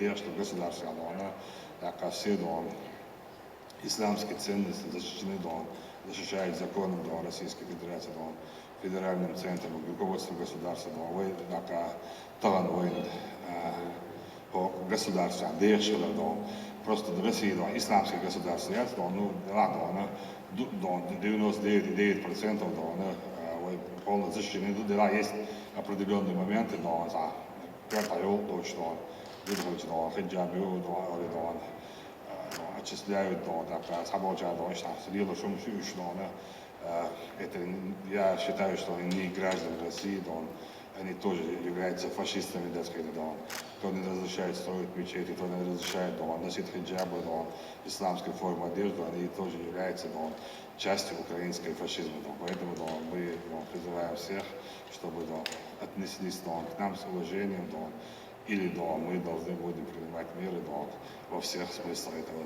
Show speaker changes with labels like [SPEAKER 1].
[SPEAKER 1] поддержка государства, все исламские ценности защищены, защищают законом Российской Федерации, федеральным центром, руководством государства, государства, просто Россия, исламские государства, 99% полностью защищены. Да, есть определенные моменты, отчисляют, это, я считаю, что они не граждане России, они тоже являются фашистами, кто не разрешает строить мечети, кто не разрешает носить хиджабы, исламской формы одежды, они тоже являются частью украинской фашизма. Поэтому мы призываем всех, чтобы отнеслись к нам с уважением, или мы должны будем принимать меры во всех смыслах этого.